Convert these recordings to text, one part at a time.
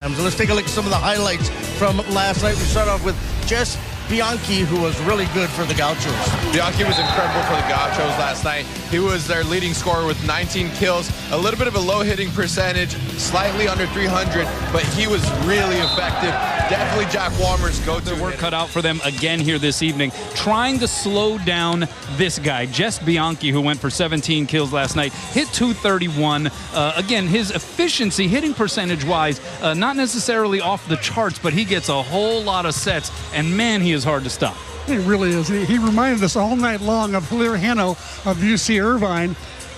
Let's take a look at some of the highlights from last night. We start off with Geste Bianchi, who was really good for the Gauchos. Bianchi was incredible for the Gauchos last night. He was their leading scorer with 19 kills, a little bit of a low hitting percentage, slightly under 300, but he was really effective. Definitely Jack Walmer's go-to. Work cut out for them again here this evening, trying to slow down this guy, Geste Bianchi, who went for 17 kills last night, hit 231. Again, his efficiency, hitting percentage-wise, not necessarily off the charts, but he gets a whole lot of sets, and man, he is hard to stop. He really is. He reminded us all night long of Hilaire Heno of UC Irvine.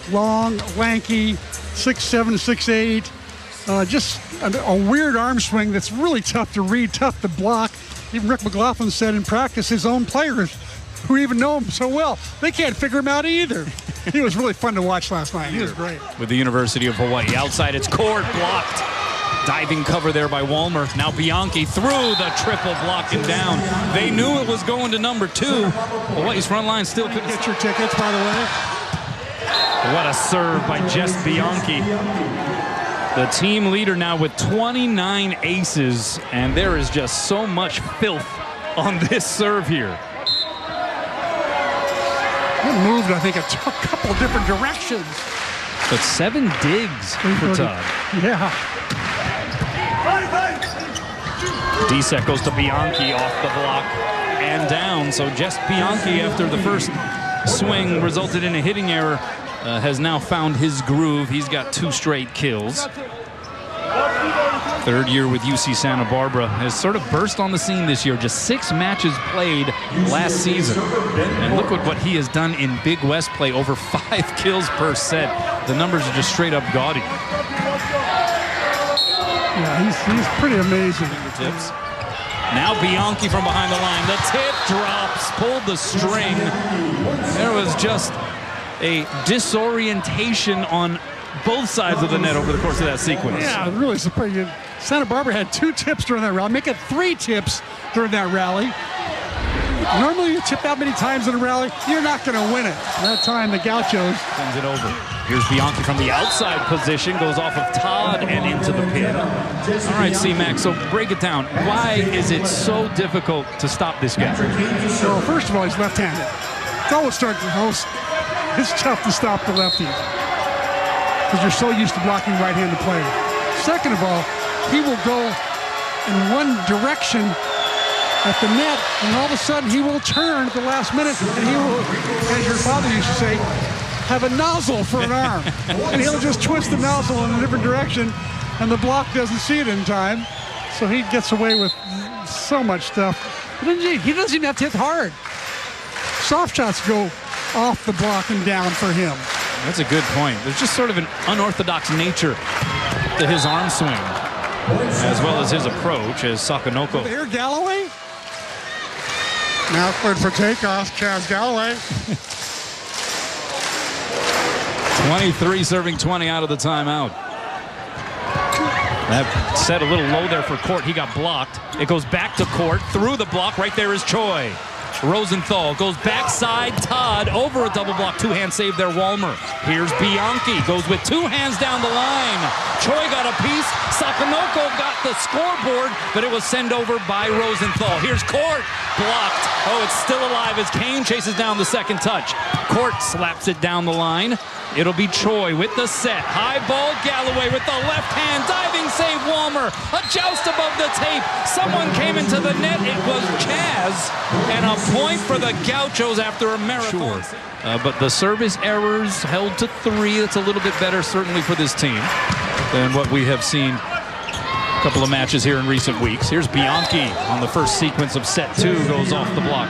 Long, lanky, 6'7", 6'8". Just a weird arm swing that's really tough to read, tough to block. Even Rick McLaughlin said in practice his own players who even know him so well, they can't figure him out either. He was really fun to watch last night. He was great. With the University of Hawaii. Outside, it's court blocked. Diving cover there by Walmer. Now Bianchi through the triple block and down. They knew it was going to number 2. Hawaii's front line still couldn't get your tickets, by the way. What a serve by Geste Bianchi. The team leader now with 29 aces, and there is just so much filth on this serve here. It moved, I think, a couple of different directions. But 7 digs for Todd. Yeah. D-set goes to Bianchi off the block and down. So Geste Bianchi, after the first swing resulted in a hitting error, has now found his groove. He's got 2 straight kills. Third year with UC Santa Barbara, has sort of burst on the scene this year. Just 6 matches played last season. And look at what he has done in Big West play, over 5 kills per set. The numbers are just straight up gaudy. Yeah, he's pretty amazing. Tips. Now Bianchi from behind the line. The tip drops, pulled the string. There was just a disorientation on both sides of the net over the course of that sequence. Yeah, really surprising. Santa Barbara had 2 tips during that rally. Make it 3 tips during that rally. Normally you tip that many times in a rally, you're not going to win it. That time the Gauchos sends it over. Here's Bianchi from the outside position, goes off of Todd and into the pin. All right, C-Mac, so break it down. Why is it so difficult to stop this guy? Well, first of all, he's left-handed. It's tough to stop the lefties because you're so used to blocking right-handed players. Second of all, he will go in one direction at the net, and all of a sudden he will turn at the last minute, and he will, as your father used to say, have a nozzle for an arm. And he'll just twist the nozzle in a different direction, and the block doesn't see it in time. So he gets away with so much stuff. But then he doesn't even have to hit hard. Soft shots go off the block and down for him. That's a good point. There's just sort of an unorthodox nature to his arm swing, as well as his approach as Sakanoko. Here, Galloway. Now cleared for takeoff, Chaz Galloway. 23 serving 20 out of the timeout. That set a little low there for Court. He got blocked. It goes back to Court. Through the block. Right there is Choi. Rosenthal goes backside. Todd over a double block. 2-hand save there, Walmer. Here's Bianchi. Goes with 2 hands down the line. Choi got a piece. Sakanoko got the scoreboard, but it was sent over by Rosenthal. Here's Court. Blocked. Oh, it's still alive as Kane chases down the second touch. Court slaps it down the line. It'll be Choi with the set. High ball, Galloway with the left hand. Diving save, Walmer. A joust above the tape. Someone came into the net. It was Chaz. And a point for the Gauchos after a marathon. But the service errors held to 3. That's a little bit better, certainly, for this team than what we have seen a couple of matches here in recent weeks. Here's Bianchi on the first sequence of set 2. Goes off the block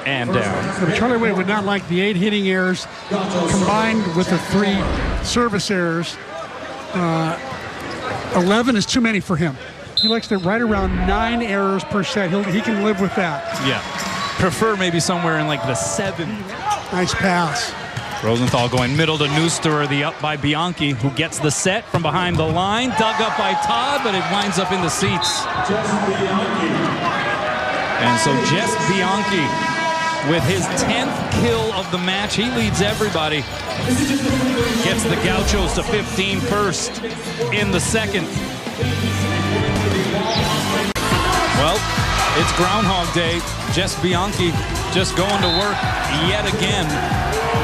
and down. Charlie Wade would not like the 8 hitting errors combined with the 3 service errors. 11 is too many for him. He likes to right around 9 errors per set. He can live with that. Yeah. Prefer maybe somewhere in like the 7. Nice pass. Rosenthal going middle to Neuster, the up by Bianchi, who gets the set from behind the line. Dug up by Todd, but it winds up in the seats. And so Geste Bianchi with his 10th kill of the match. He leads everybody. Gets the Gauchos to 15 first in the second. It's Groundhog Day. Geste Bianchi just going to work yet again.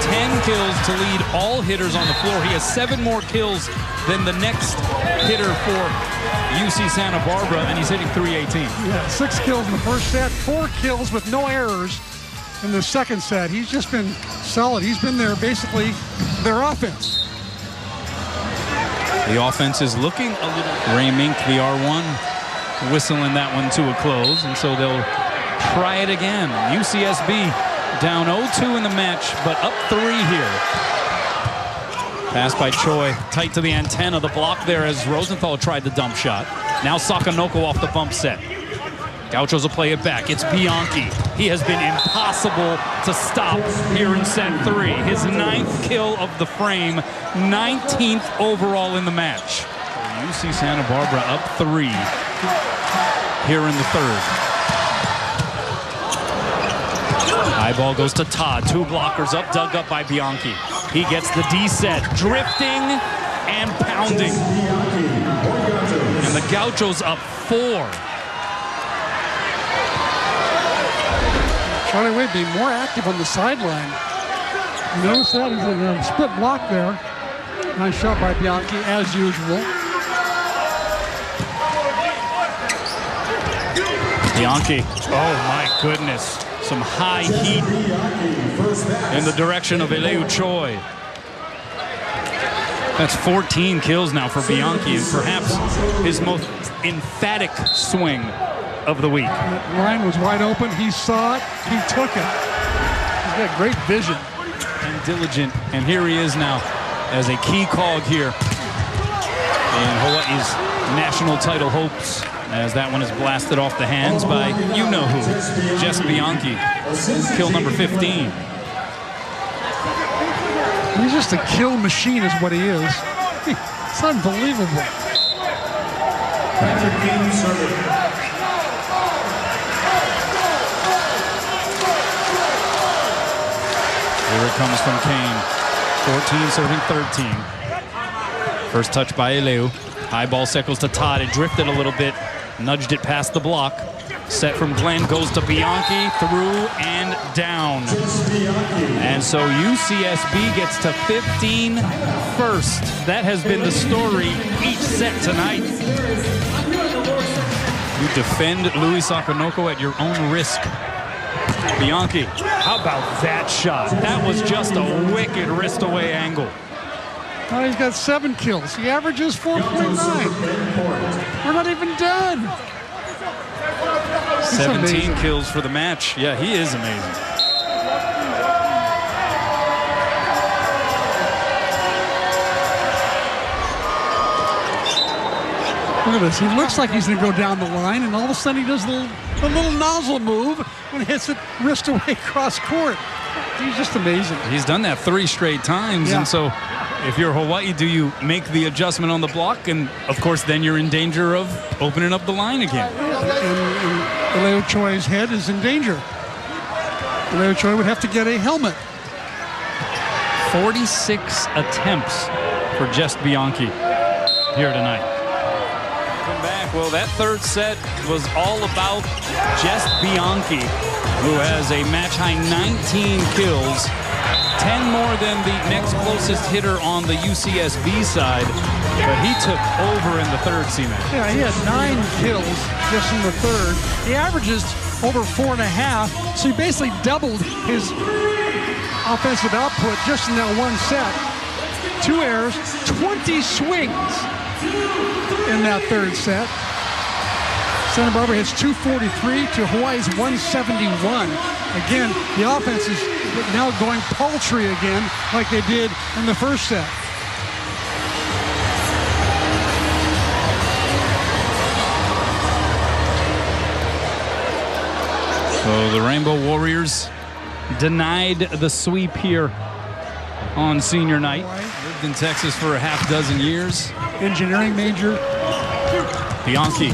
10 kills to lead all hitters on the floor. He has 7 more kills than the next hitter for UC Santa Barbara, and he's hitting .318. Yeah, 6 kills in the first set, 4 kills with no errors in the second set. He's just been solid. He's been there basically their offense. The offense is looking a little. Ray Mink, the R1, whistling that one to a close, and so they'll try it again. UCSB down 0-2 in the match, but up 3 here. Pass by Choi, tight to the antenna. The block there as Rosenthal tried the dump shot. Now Sakonoko off the bump set. Gauchos will play it back. It's Bianchi. He has been impossible to stop here in set 3. His 9th kill of the frame, 19th overall in the match. UC Santa Barbara up 3 here in the third. High ball goes to Todd. 2 blockers up, dug up by Bianchi. He gets the D set, drifting and pounding. And the Gauchos up 4. Charlie Wade being more active on the sideline. Notice that is a split block there. Nice shot by Bianchi, as usual. Bianchi, oh my goodness. Some high heat in the direction of Eleu Choi. That's 14 kills now for Bianchi, and perhaps his most emphatic swing of the week. That line was wide open. He saw it. He took it. He's got great vision. And diligent. And here he is now as a key cog here in Hawaii's national title hopes, as that one is blasted off the hands by you-know-who, Geste Bianchi. Kill number 15. He's just a kill machine is what he is. It's unbelievable. Here it comes from Kane. 14 serving 13. First touch by Eleu. High ball circles to Todd. It drifted a little bit. Nudged it past the block. Set from Glenn goes to Bianchi. Through and down. And so UCSB gets to 15 first. That has been the story each set tonight. You defend Louis Sakonoko at your own risk. Bianchi, how about that shot? That was just a wicked wrist-away angle. Well, he's got 7 kills. He averages 4.9. We're not even done. 17 kills for the match. Yeah, he is amazing. Look at this. He looks like he's going to go down the line, and all of a sudden he does the little nozzle move and hits it wrist away across court. He's just amazing. He's done that 3 straight times, yeah. And so if you're Hawaii, do you make the adjustment on the block? And, of course, then you're in danger of opening up the line again. And Eleu Choi's head is in danger. Eleu Choi would have to get a helmet. 46 attempts for Geste Bianchi here tonight. Come back. Well, that third set was all about Geste Bianchi, who has a match-high 19 kills. 10 more than the next closest hitter on the UCSB side, but he took over in the third C-match. Yeah, he had 9 kills just in the third. He averages over 4.5, so he basically doubled his offensive output just in that one set. 2 errors, 20 swings in that third set. Santa Barbara hits 243 to Hawaii's 171. Again, the offense is now going paltry again like they did in the first set. So the Rainbow Warriors denied the sweep here on senior night. Lived in Texas for a half-dozen years. Engineering major. Bianchi.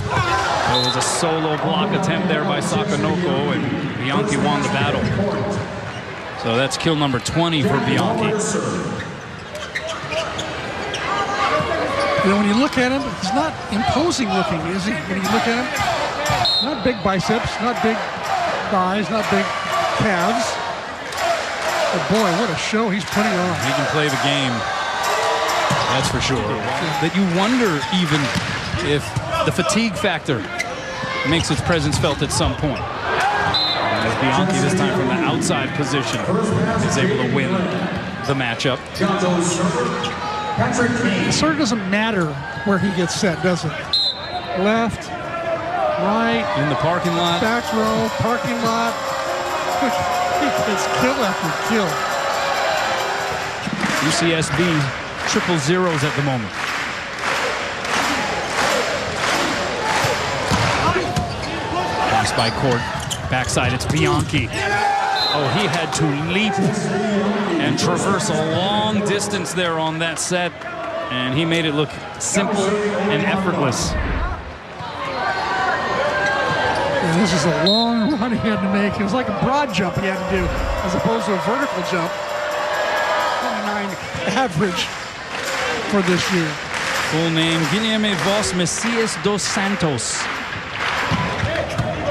It was a solo block attempt there by Sakonoko, and Bianchi won the battle. So that's kill number 20 for Bianchi. You know, when you look at him, he's not imposing looking, is he? When you look at him, Not big biceps, not big thighs, not big calves. But boy, what a show he's putting on. He can play the game. That's for sure. That you wonder even if the fatigue factor makes its presence felt at some point. As Bianchi this time from the outside position is able to win the matchup. It sort of doesn't matter where he gets set, does it? Left, right. In the parking lot. Back row, parking lot. He gets kill after kill. UCSB triple zeros at the moment. Pass by Court. Backside, it's Bianchi. Oh, he had to leap and traverse a long distance there on that set. And he made it look simple and effortless. And this is a long run he had to make. It was like a broad jump he had to do as opposed to a vertical jump. 29 average for this year. Full name, Guilherme Voss Messias dos Santos.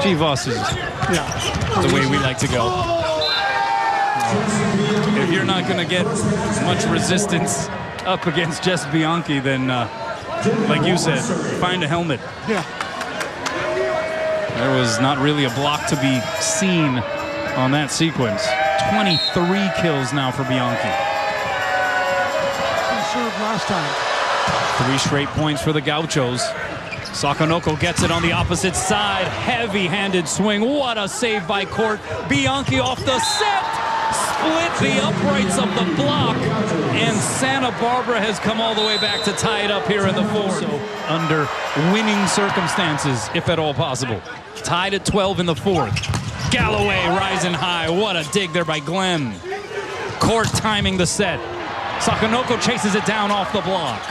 G. Voss is the way we like to go. If you're not going to get much resistance up against Geste Bianchi, then, like you said, find a helmet. Yeah. There was not really a block to be seen on that sequence. 23 kills now for Bianchi. Served last time. 3 straight points for the Gauchos. Sakanoko gets it on the opposite side. Heavy-handed swing. What a save by Court. Bianchi off the set. Split the uprights of the block. And Santa Barbara has come all the way back to tie it up here in the fourth. So under winning circumstances, if at all possible. Tied at 12 in the fourth. Galloway rising high. What a dig there by Glenn. Court timing the set. Sakanoko chases it down off the block.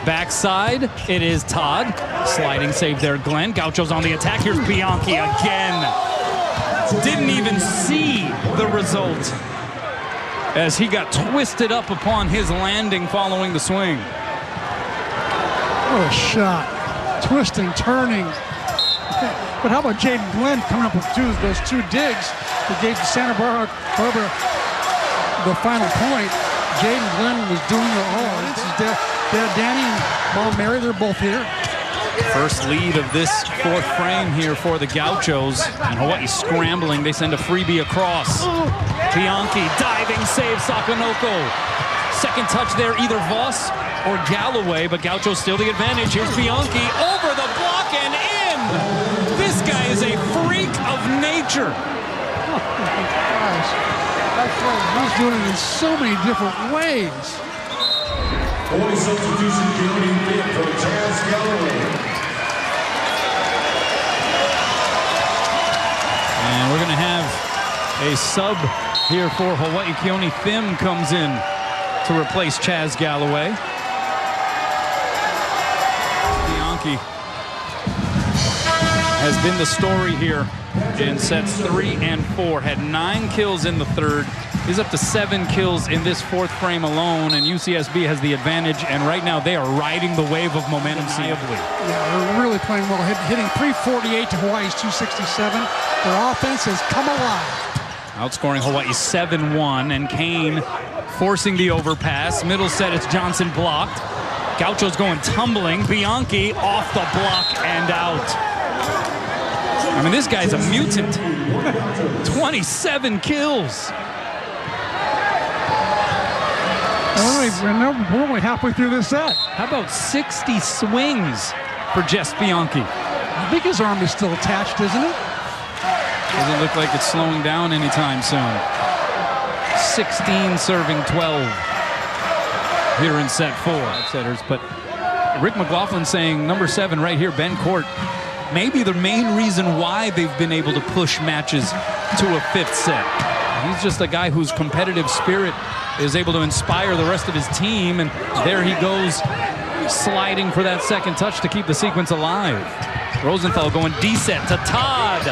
Backside, it is Todd. Sliding save there, Glenn. Gaucho's on the attack. Here's Bianchi again. Didn't even see the result as he got twisted up upon his landing following the swing. What a shot. Twisting, turning. But how about Jaden Glenn coming up with those two digs that gave Santa Barbara the final point? Jaden Glenn was doing it all. This is Danny and Paul Mary, they're both here. First lead of this fourth frame here for the Gauchos. And Hawaii scrambling. They send a freebie across. Bianchi diving save Sakanoko. Second touch there, either Voss or Galloway, but Gaucho still the advantage. Here's Bianchi over the block and in. This guy is a freak of nature. Oh my gosh. That's right. He's doing it in so many different ways. Boy substitution duty for Chaz Galloway. And we're going to have a sub here for Hawaii. Keone Thim comes in to replace Chaz Galloway. Bianchi has been the story here in sets 3 and 4. Had 9 kills in the third. He's up to 7 kills in this fourth frame alone, and UCSB has the advantage, and right now they are riding the wave of momentum. Yeah, they're really playing well. Hitting 348 to Hawaii's 267. Their offense has come alive. Outscoring Hawaii 7-1, and Kane forcing the overpass. Middle set, it's Johnson blocked. Gaucho's going tumbling. Bianchi off the block and out. I mean, this guy's a mutant. 27 kills. We're only halfway through this set. How about 60 swings for Geste Bianchi? I think his arm is still attached, isn't it? Doesn't look like it's slowing down anytime soon. 16 serving 12 here in set 4. Outsetters, but Rick McLaughlin saying number 7 right here, Ben Court, maybe the main reason why they've been able to push matches to a 5th set. He's just a guy whose competitive spirit is able to inspire the rest of his team, and there he goes sliding for that second touch to keep the sequence alive. Rosenthal going D-set to Todd.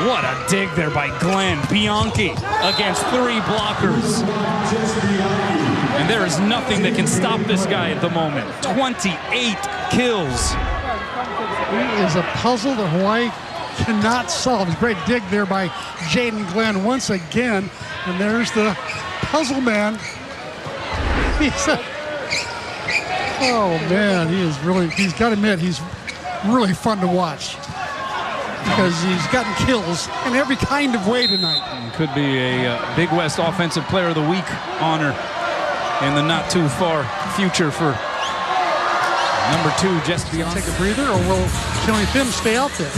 What a dig there by Glenn. Bianchi against 3 blockers. And there is nothing that can stop this guy at the moment. 28 kills. He is a puzzle that Hawaii cannot solve. It's a great dig there by Jaden Glenn once again. And there's the puzzle man. Oh man, he's got to admit, he's really fun to watch because he's gotten kills in every kind of way tonight. Could be a Big West Offensive Player of the Week honor in the not too far future for number 2, Geste Bianchi. Take a breather, or will Keone Thim stay out there?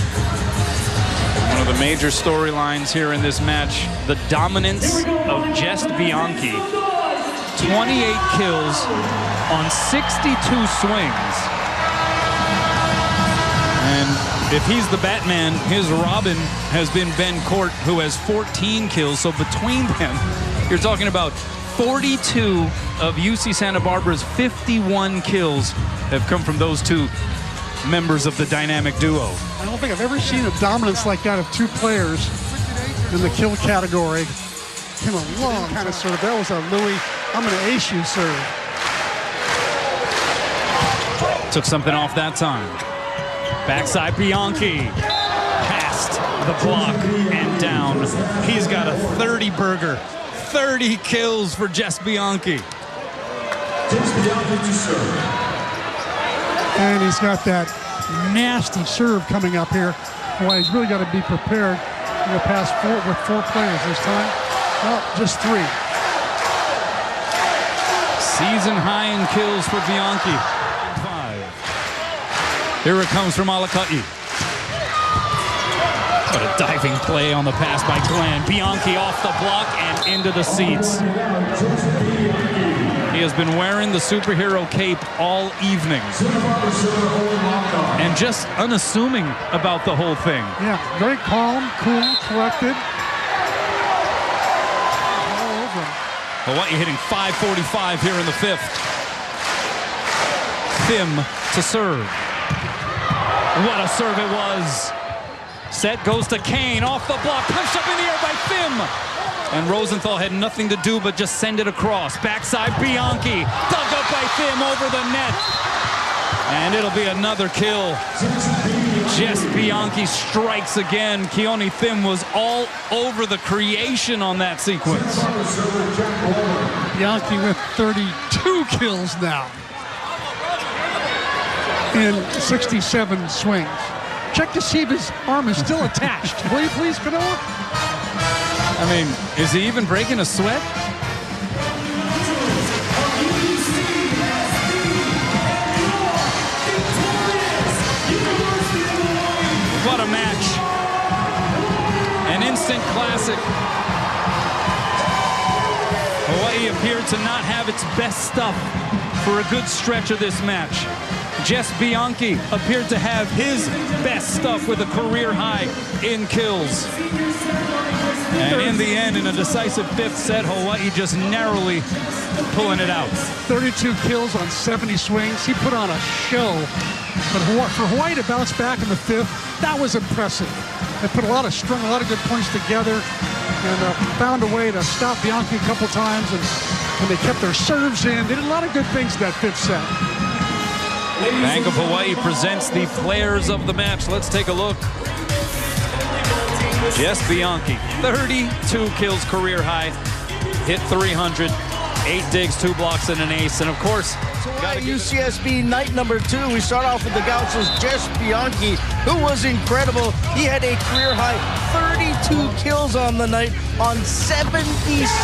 One of the major storylines here in this match, the dominance of Geste Bianchi. 28 kills on 62 swings. And if he's the Batman, his Robin has been Ben Court, who has 14 kills. So between them, you're talking about 42 of UC Santa Barbara's 51 kills have come from those two members of the dynamic duo. I don't think I've ever seen a dominance like that of 2 players in the kill category. Came a long kind of serve. That was a Louis, I'm going to ace you serve. Took something off that time. Backside Bianchi. Past the block and down. He's got a 30 burger. 30 kills for Geste Bianchi. And he's got that nasty serve coming up here. Well, he's really got to be prepared. He'll pass 4 with 4 players this time. Well, just 3. Season high in kills for Bianchi. 5. Here it comes from Alakai. What a diving play on the pass by Glenn. Bianchi off the block and into the seats. He has been wearing the superhero cape all evening. And just unassuming about the whole thing. Yeah, very calm, cool, collected. All over him. Hawaii hitting .545 here in the 5th. Thim to serve. What a serve it was. Set goes to Kane, off the block, punched up in the air by Thim. And Rosenthal had nothing to do but just send it across. Backside Bianchi, dug up by Thim over the net. And it'll be another kill. Geste Bianchi strikes again. Keone Thim was all over the creation on that sequence. Bianchi with 32 kills now in 67 swings. Check to see if his arm is still attached. Will you please, Canoa? I mean, is he even breaking a sweat? What a match. An instant classic. Hawaii appeared to not have its best stuff for a good stretch of this match. Geste Bianchi appeared to have his best stuff with a career high in kills. And in the end, in a decisive 5th set, Hawaii just narrowly pulling it out. 32 kills on 70 swings. He put on a show. But for Hawaii to bounce back in the 5th, that was impressive. They put strung a lot of good points together and found a way to stop Bianchi a couple times. And they kept their serves in. They did a lot of good things in that 5th set. Bank of Hawaii presents the players of the match. Let's take a look. Geste Bianchi, 32 kills, career high, hit 300, 8 digs, 2 blocks, and an ace. And of course, At UCSB night number 2, we start off with the Gauchos' Geste Bianchi, who was incredible. He had a career high 32 kills on the night on 70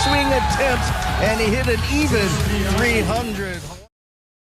swing attempts, and he hit an even 300.